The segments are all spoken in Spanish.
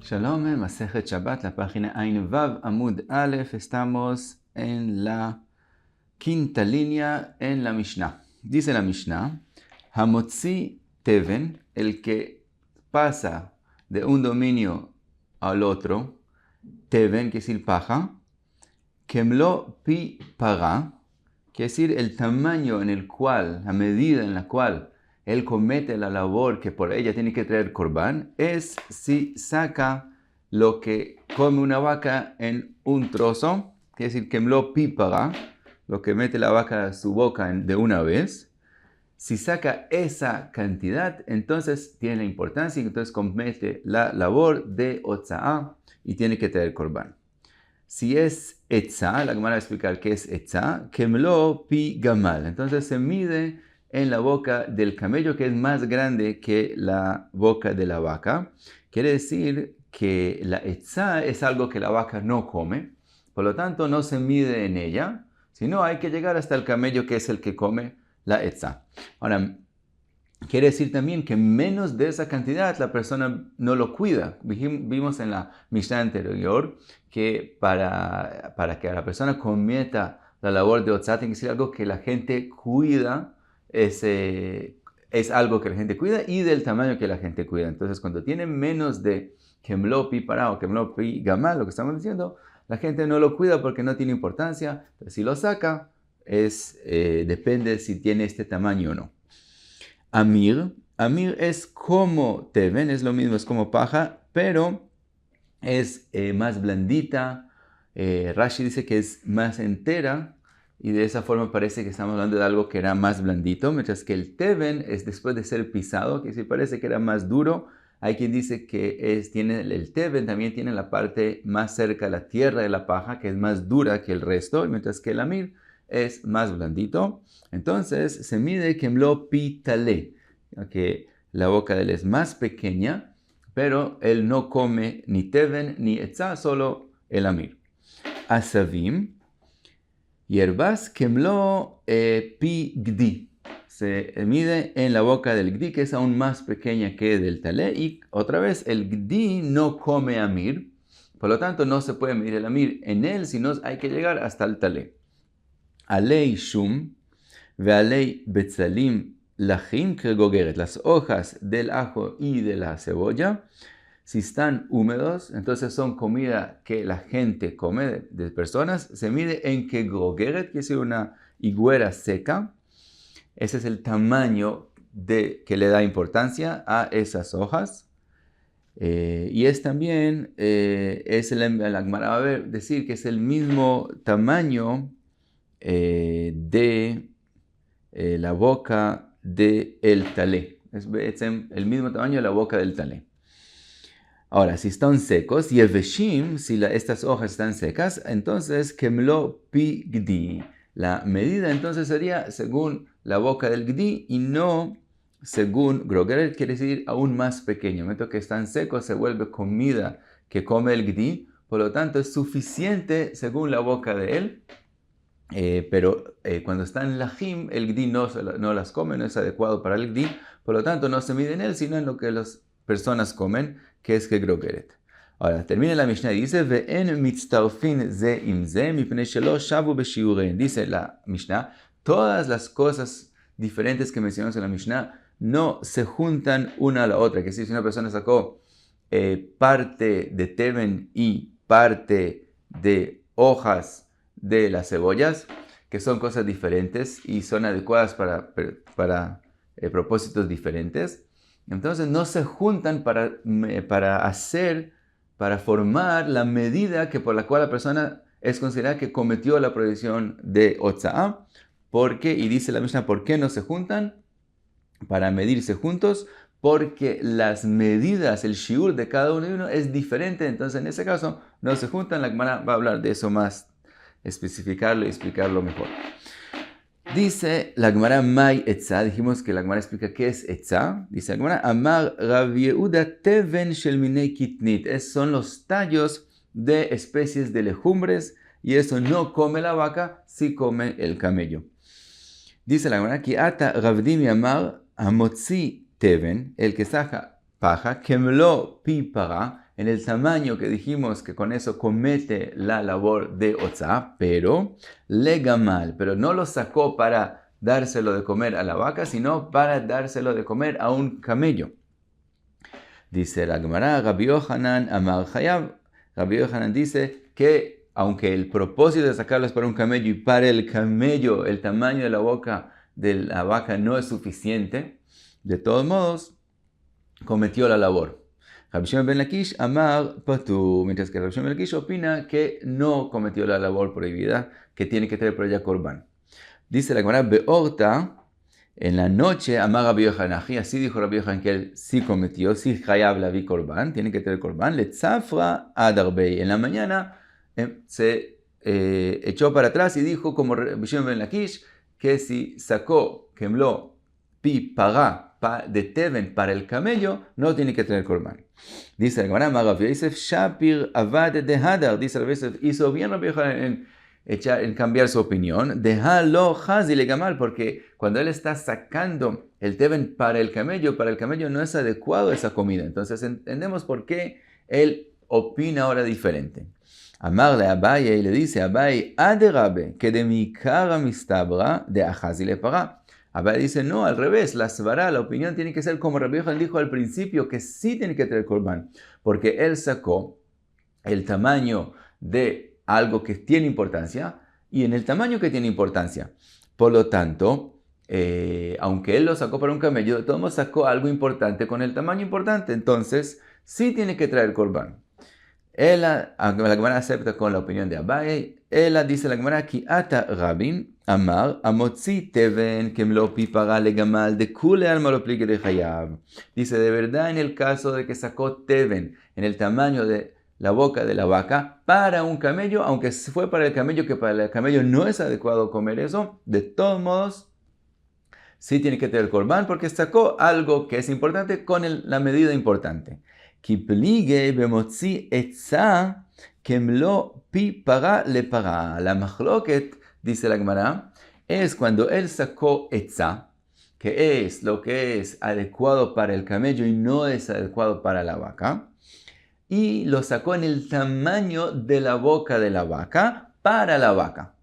Shalom, Masejet Shabbat, la página Ain Vav Amud Aleph. Estamos en la quinta línea en la Mishnah. Dice la Mishnah, Hamotzi Teven, el que pasa de un dominio al otro, Teven, que es el paja, Kemlo Pi Paga, que es decir, el tamaño en el cual, la medida en la cual él comete la labor que por ella tiene que traer corbán, es si saca lo que come una vaca en un trozo, que es decir, Kemlo Pi Paga, lo que mete la vaca a su boca de una vez. Si saca esa cantidad, entonces tiene la importancia y entonces comete la labor de Otza'a y tiene que traer corbán. Si es Etza, la Gemara va a explicar qué es Etza, Kemlo Pi Gamal. Entonces se mide en la boca del camello, que es más grande que la boca de la vaca. Quiere decir que la Etza es algo que la vaca no come, por lo tanto no se mide en ella, sino hay que llegar hasta el camello, que es el que come la Etza. Ahora, quiere decir también que menos de esa cantidad la persona no lo cuida. Vimos en la Mishnah anterior que para que la persona cometa la labor de Otzá tiene que ser algo que la gente cuida, es algo que la gente cuida y del tamaño que la gente cuida. Entonces, cuando tiene menos de Kemlo Pi Pará o Kemlo Pi Gamal, lo que estamos diciendo, la gente no lo cuida porque no tiene importancia. Pero si lo saca, depende si tiene este tamaño o no. Amir es como Teven, es lo mismo, es como paja, pero es más blandita. Rashi dice que es más entera y de esa forma parece que estamos hablando de algo que era más blandito, mientras que el Teven es después de ser pisado, que sí parece que era más duro. Hay quien dice que tiene el Teven, también tiene la parte más cerca a la tierra de la paja, que es más dura que el resto, mientras que el Amir es más blandito. Entonces se mide Kemlo Pi Talé, que la boca de él es más pequeña, pero él no come ni Teven ni Etza, solo el Amir. Asavim, hierbas Kemlo Pi Gdi. Se mide en la boca del Gdi, que es aún más pequeña que del Talé, y otra vez el Gdi no come Amir, por lo tanto no se puede medir el Amir en él, sino hay que llegar hasta el Talé. Alei Shum, Vealei Betzalim Lachim Kregogeret, las hojas del ajo y de la cebolla, si están húmedos, entonces son comida que la gente come de personas, se mide en Kregogeret, que es una higuera seca. Ese es el tamaño que le da importancia a esas hojas. Y es también, la Gemara va a decir que es el mismo tamaño de la boca del talé. Es el mismo tamaño de la boca del talé. Ahora, si están secos, yeveshim, si estas hojas están secas, entonces Kemlo Pi Gdi. La medida entonces sería según la boca del Gdi y no según Grogeret, quiere decir aún más pequeño. En el momento que están secos se vuelve comida que come el Gdi, por lo tanto es suficiente según la boca de él. Pero cuando está en Lajim, el Gdi no las come, no es adecuado para el Gdi, por lo tanto no se mide en él, sino en lo que las personas comen, que es Grogeret. Ahora, termina la Mishnah y dice, Ve'en mitztarfin ze im ze, mipnei shelo shavu beshiurein. Dice la Mishnah, todas las cosas diferentes que mencionamos en la Mishnah no se juntan una a la otra. Que si una persona sacó parte de Teven y parte de hojas de las cebollas, que son cosas diferentes y son adecuadas para propósitos diferentes, entonces no se juntan para formar la medida por la cual la persona es considerada que cometió la prohibición de Otza'a. Y dice la Mishnah, ¿por qué no se juntan? Para medirse juntos, porque las medidas, el shiur de cada uno es diferente, entonces en ese caso no se juntan. La Gemara va a hablar de eso más, especificarlo y explicarlo mejor. Dice la Gemara Mai Etza, dijimos que la Gemara explica qué es Etza. Dice la Gemara, Amar Rav Yehuda Teven Shel Minei Kitnit. Son los tallos de especies de legumbres y eso no come la vaca, sí come el camello. Dice la Gemara, Ki ata Ravdim Amar Hamotzi Teven, el que saca paja, Kemlo Pi Pará, en el tamaño que dijimos que con eso comete la labor de otzá, pero legamal, pero no lo sacó para dárselo de comer a la vaca, sino para dárselo de comer a un camello. Dice la Gemara, Rabbi Yohanan Amar Hayav. Rabbi Yohanan dice que aunque el propósito de sacarlo es para un camello y para el camello el tamaño de la boca de la vaca no es suficiente, de todos modos cometió la labor. Rabbi Shimon ben Lakish Amar Patur, mientras que Rabbi Shimon ben Lakish opina que no cometió la labor prohibida, que tiene que traer por ella Korban. Dice la Gemara, Beorta, en la noche, Amar Rabbi Yohanan, así dijo Rabbi Yohanan que él sí cometió, sí Hayav Lavi Korban, tiene que traer Korban, Letzafra Adarbei. En la mañana se echó para atrás y dijo, como Rabbi Shimon ben Lakish, que si sacó, quemló, pi, pagá, de Teven para el camello, no tiene que traer Korban. Dice la Gemara, Amar Rabbi Yosef, Shapir Avad de Hadar, dice Rabbi Yosef, hizo bien Rabbi Yohanan en cambiar su opinión, déjalo hazi legamal, porque cuando él está sacando el Teven para el camello no es adecuado esa comida. Entonces entendemos por qué él opina ahora diferente. Amarle a Abaye y le dice a Abaye, aderabe, que de mi cara mistabra de ahazi le para. Abaye dice, no, al revés, la svara, la opinión tiene que ser como Rabbi Yohanan dijo al principio, que sí tiene que traer Korban, porque él sacó el tamaño de algo que tiene importancia y en el tamaño que tiene importancia. Por lo tanto, aunque él lo sacó para un camello, de todos modos sacó algo importante con el tamaño importante. Entonces, sí tiene que traer Korban. La Gemara acepta con la opinión de Abaye. Dice la Gemara, Ki ata Rabin Amar Amotzi Teven Kemlo Pipara Legamal de Kule Alma lo plique de Hayav. Dice, de verdad, en el caso de que sacó Teven en el tamaño de la boca de la vaca para un camello, aunque fue para el camello, que para el camello no es adecuado comer eso, de todos modos, sí tiene que tener Korban porque sacó algo que es importante con la medida importante. Kiplige bemotzi etza kemlo pi para le para. La machloket, dice la Gemara, es cuando él sacó etza, que es lo que es adecuado para el camello y no es adecuado para la vaca, y lo sacó en el tamaño de la boca de la vaca para la vaca.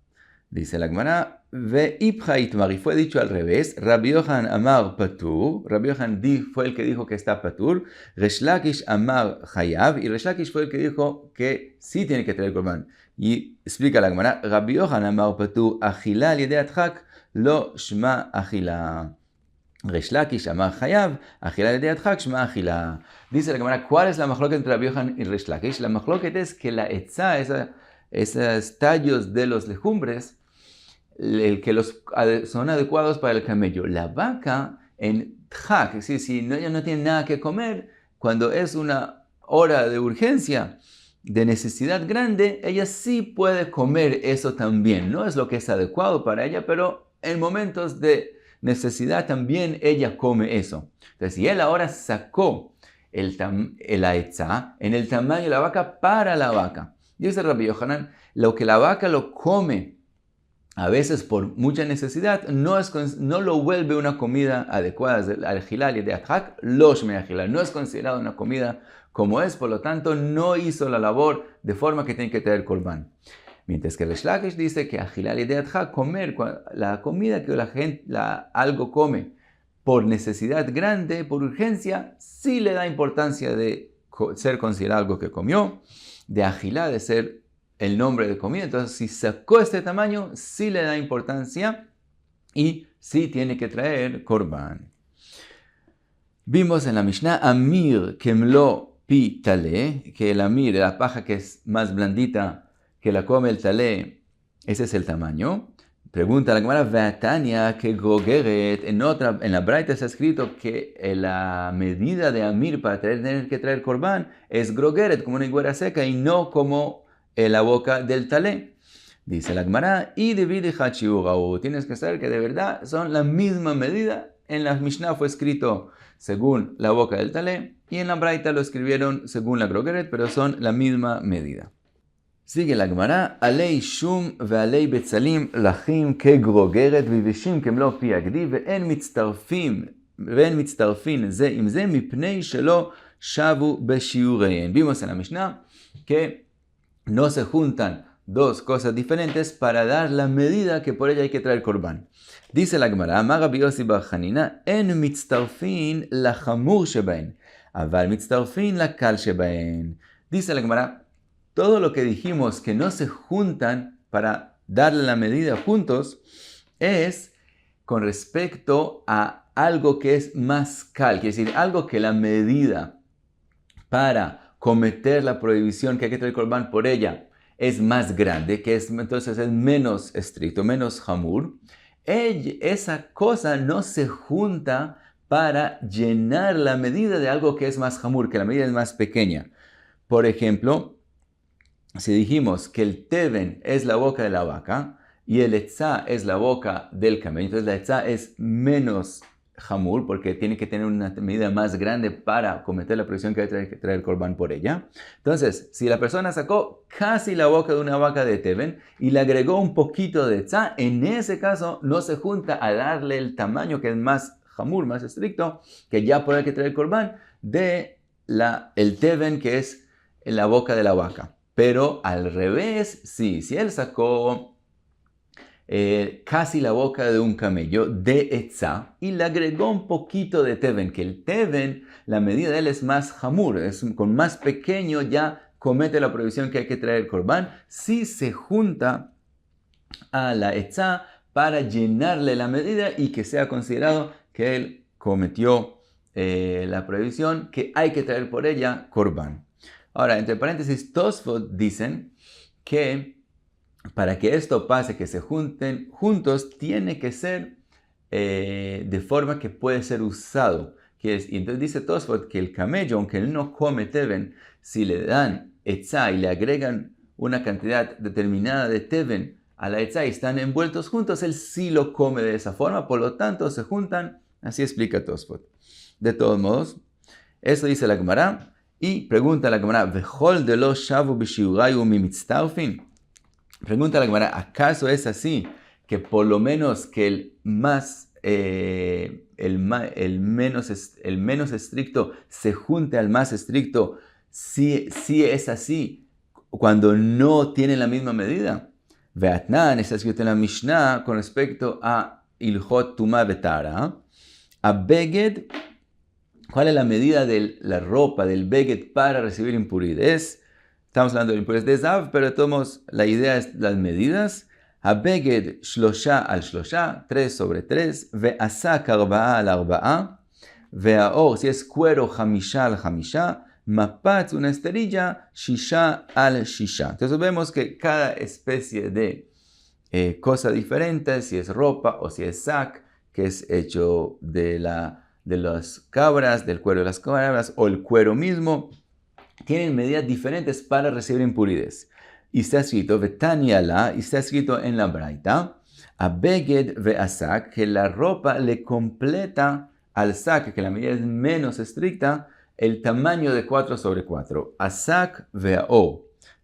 Dice la Gemara, ve'ipcha itmar, y fue dicho al revés. Rabbi Yohanan amar patur, Rabbi Yohanan fue el que dijo que está patur, Resh Lakish amar hayav, y Resh Lakish fue el que dijo que sí tiene que traer Korban. Y explica la Gemara, Rabbi Yohanan amar patur, achila al yedei adchak, lo shma achila. Resh Lakish amar hayav, achila al yedei adchak, shma achila. Dice la Gemara, ¿cuál es la machloket entre Rabbi Yohanan y Resh Lakish? La machloket es que la etza, esos tallos de los legumbres, que son adecuados para el camello. La vaca en tchak, es decir, si ella no tiene nada que comer, cuando es una hora de urgencia, de necesidad grande, ella sí puede comer eso también. No es lo que es adecuado para ella, pero en momentos de necesidad también ella come eso. Entonces, si él ahora sacó la etza en el tamaño de la vaca para la vaca, dice Rabbi Yohanan, lo que la vaca lo come a veces por mucha necesidad, no lo vuelve una comida adecuada. Al hilal y de athak, los me no es considerado una comida como es, por lo tanto no hizo la labor de forma que tiene que traer Korban. Mientras que Resh Lakish dice que a hilal y de athak, comer la comida que la gente algo come por necesidad grande, por urgencia, sí le da importancia de ser considerado algo que comió, de agilá, de ser el nombre de comida. Entonces, si sacó este tamaño, sí le da importancia y sí tiene que traer Korban. Vimos en la Mishnah, Amir Kemlo Pi Tale, que el Amir, la paja que es más blandita, que la come el Tale, ese es el tamaño. Pregunta la Gemara, Veatania que Gogeret, en la Braita está escrito que la medida de Amir para tener que traer Korban es Grogeret, como una higuera seca, y no como la boca del talé. Dice la Gemara, y divide Hachiurau. Tienes que saber que de verdad son la misma medida. En la Mishnah fue escrito según la boca del talé, y en la Braita lo escribieron según la Grogeret, pero son la misma medida. Sigue la Gemara, Alei shum ve'alei betzalim lachim kegrogeret vivishim kemlo pi agdi ve'en mitztarfin ze im ze mipnei shelo shavu beshiurein. Vimos en la Mishnah que no se juntan dos cosas diferentes para dar la medida que por ella hay que traer Korban. Dice la Gemara, Amar Rabbi Yossi bar Chanina, en mitztarfin la chamur shebaen, aval mitztarfin la kal shebaen. Dice la Gemara, todo lo que dijimos que no se juntan para darle la medida juntos es con respecto a algo que es más cal, quiere decir, algo que la medida para cometer la prohibición que hay que traer Korban por ella es más grande, que entonces es menos estricto, menos hamur. Esa cosa no se junta para llenar la medida de algo que es más hamur, que la medida es más pequeña. Por ejemplo, si dijimos que el teven es la boca de la vaca y el etzá es la boca del camello, entonces la etzá es menos hamur porque tiene que tener una medida más grande para cometer la prohibición que hay que traer el Korban por ella. Entonces, si la persona sacó casi la boca de una vaca de teven y le agregó un poquito de etzá, en ese caso no se junta a darle el tamaño que es más hamur, más estricto, que ya por hay que traer el Korban de el teven que es en la boca de la vaca. Pero al revés, sí, si él sacó casi la boca de un camello de etzá y le agregó un poquito de teven, que el teven, la medida de él es más hamur, con más pequeño ya comete la prohibición que hay que traer el Korban, si se junta a la etzá para llenarle la medida y que sea considerado que él cometió la prohibición que hay que traer por ella Korban. Ahora, entre paréntesis, Tosfot dicen que para que esto pase, que se junten juntos, tiene que ser de forma que puede ser usado. Y entonces dice Tosfot que el camello, aunque él no come teven, si le dan etzá y le agregan una cantidad determinada de teven a la etzá y están envueltos juntos, él sí lo come de esa forma, por lo tanto se juntan, así explica Tosfot. De todos modos, eso dice la Gemara, y pregunta la Gemara, ¿Vechol de lo shavu b'shiurayu mi mitztarfin? Pregunta la Gemara, ¿acaso es así que por lo menos que el menos estricto se junte al más estricto, si es así cuando no tienen la misma medida? Ve'atnan, está escrito en la Mishnah con respecto a Ilhot Tumah Betara, a Beged, ¿cuál es la medida de la ropa del Beged para recibir impurezas? Estamos hablando de impurezas de Zav, pero de todos modos la idea es las medidas. Habeged shlosha al shlosha, 3 sobre 3. Ve'asak arba'a al arba'a. Ve'aor, si es cuero, hamisha al hamisha. Mapatz, una esterilla, shisha al shisha. Entonces vemos que cada especie de cosa diferente, si es ropa o si es sac, que es hecho de las cabras, del cuero de las cabras, o el cuero mismo, tienen medidas diferentes para recibir impurezas. Y está escrito, Vetaniala, y está escrito en la Braita, Abeged ve'asak, que la ropa le completa al sac, que la medida es menos estricta, el tamaño de 4 sobre 4. Asak ve'aor.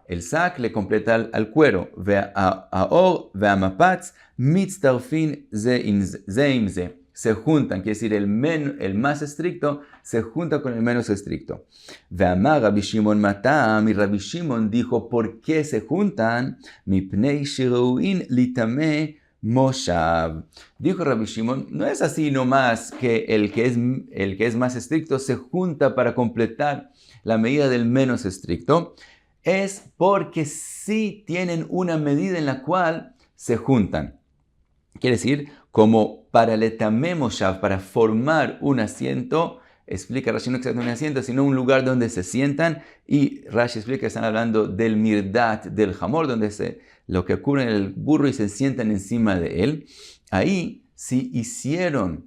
El sac le completa al cuero. Ve'aor ve'amapatz mitztarfin ze im ze. Se juntan, quiere decir el más estricto se junta con el menos estricto. Ve'amar Rabbi Shimon matam, y Rabbi Shimon dijo, ¿por qué se juntan? Mipnei shiruin litame moshav. Dijo Rabbi Shimon, no es así nomás que el que es más estricto se junta para completar la medida del menos estricto, es porque sí tienen una medida en la cual se juntan. Quiere decir, como para el etamé moshav, para formar un asiento, explica Rashi no exactamente un asiento, sino un lugar donde se sientan, y Rashi explica que están hablando del mirdat, del jamor, donde lo que ocurre en el burro y se sientan encima de él. Ahí, si hicieron,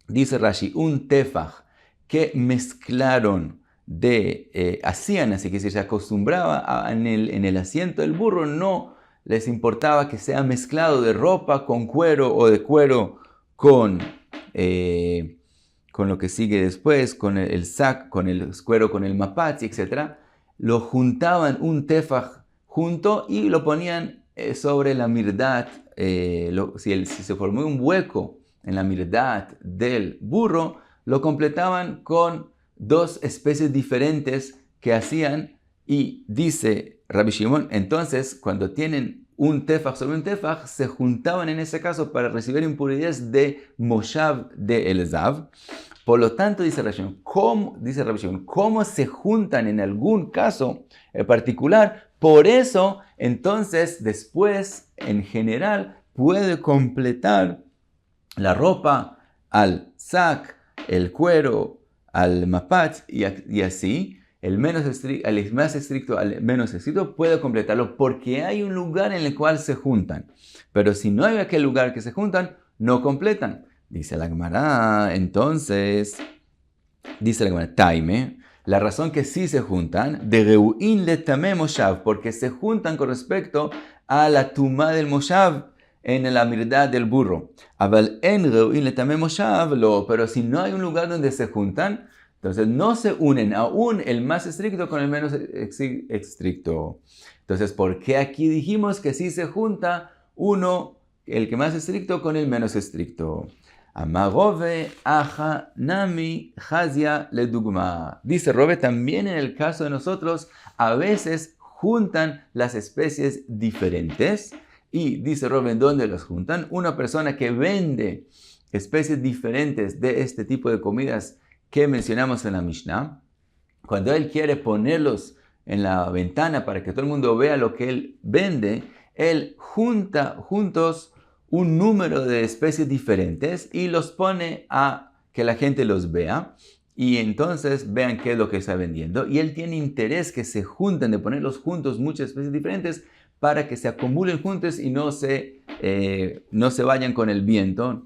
dice Rashi, un tefaj que mezclaron hacían así, que si se acostumbraba en el asiento del burro, no les importaba que sea mezclado de ropa con cuero o de cuero con lo que sigue después, con el sac, con el cuero, con el mapatz, etc. Lo juntaban un tefaj junto y lo ponían sobre la mirdat. Si se formó un hueco en la mirdat del burro, lo completaban con dos especies diferentes que hacían, y dice Rabbi Shimon, entonces cuando tienen un tefaj sobre un tefaj, se juntaban en ese caso para recibir impurezas de Moshav de Elzav. Por lo tanto, dice Rabbi Shimon, ¿cómo se juntan en algún caso en particular? Por eso, entonces, después, en general, puede completar la ropa al sac, el cuero, al mapatz, y así, el más estricto al menos estricto puede completarlo porque hay un lugar en el cual se juntan. Pero si no hay aquel lugar que se juntan, no completan. Dice la Gemara, entonces, dice la Gemara, Taime, la razón que sí se juntan, de Reu'in le Tameh Moshav, porque se juntan con respecto a la tumá del Moshav en la mirdad del burro. Aval en Reu'in le Tameh Moshav, pero si no hay un lugar donde se juntan, entonces no se unen aún el más estricto con el menos estricto. Entonces, ¿por qué aquí dijimos que sí se junta uno, el que más estricto, con el menos estricto? Amarove aja nami hazia ledugma. Dice Rove, también en el caso de nosotros, a veces juntan las especies diferentes. Y dice Rove, ¿en dónde las juntan? Una persona que vende especies diferentes de este tipo de comidas que mencionamos en la Mishnah, cuando él quiere ponerlos en la ventana para que todo el mundo vea lo que él vende, él junta juntos un número de especies diferentes y los pone a que la gente los vea y entonces vean qué es lo que está vendiendo. Y él tiene interés que se junten, de ponerlos juntos, muchas especies diferentes, para que se acumulen juntos y no se vayan con el viento.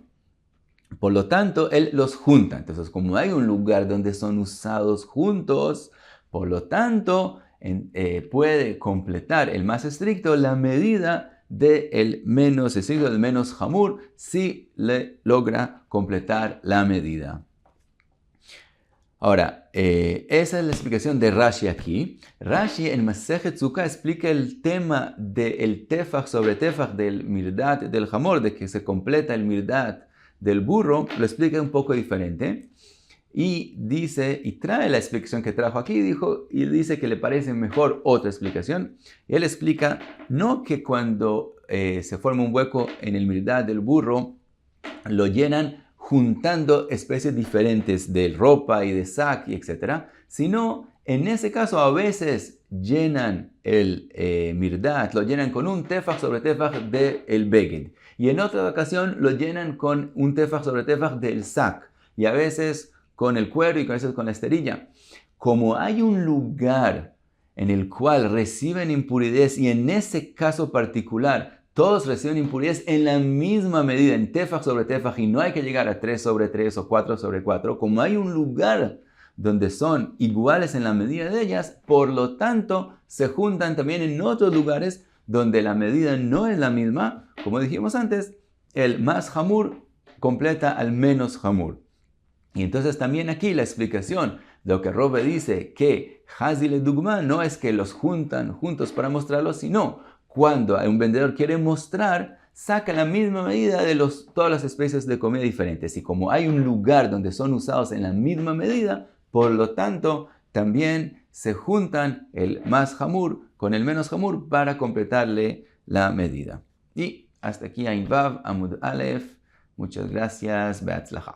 Por lo tanto, él los junta. Entonces, como hay un lugar donde son usados juntos, por lo tanto, puede completar el más estricto la medida del menos estricto, del menos jamur, si le logra completar la medida. Ahora, esa es la explicación de Rashi aquí. Rashi en Masejet Sukkah explica el tema del tefaj sobre tefaj, del mirdad del jamor, de que se completa el mirdad del burro, lo explica un poco diferente. Y dice, y trae la explicación que trajo aquí, y dice que le parece mejor otra explicación. Y él explica, no que cuando se forma un hueco en el mirdad del burro, lo llenan juntando especies diferentes de ropa y de sac, etc., sino en ese caso a veces llenan el mirdad, lo llenan con un tefaj sobre tefaj del beged. Y en otra ocasión lo llenan con un tefaj sobre tefaj del sac. Y a veces con el cuero y a veces con la esterilla. Como hay un lugar en el cual reciben impurezas y en ese caso particular todos reciben impurezas en la misma medida, en tefaj sobre tefaj, y no hay que llegar a 3 sobre 3 o 4 sobre 4, como hay un lugar donde son iguales en la medida de ellas, por lo tanto se juntan también en otros lugares donde la medida no es la misma. Como dijimos antes, el más jamur completa al menos jamur. Y entonces también aquí la explicación de lo que Rove dice, que Hazil Dugma no es que los juntan juntos para mostrarlos, sino cuando un vendedor quiere mostrar, saca la misma medida de todas las especies de comida diferentes. Y como hay un lugar donde son usados en la misma medida, por lo tanto, también se juntan el más jamur con el menos jamur para completarle la medida. Y hasta aquí Ain Vav, Amud Aleph. Muchas gracias. Be'atzlacha.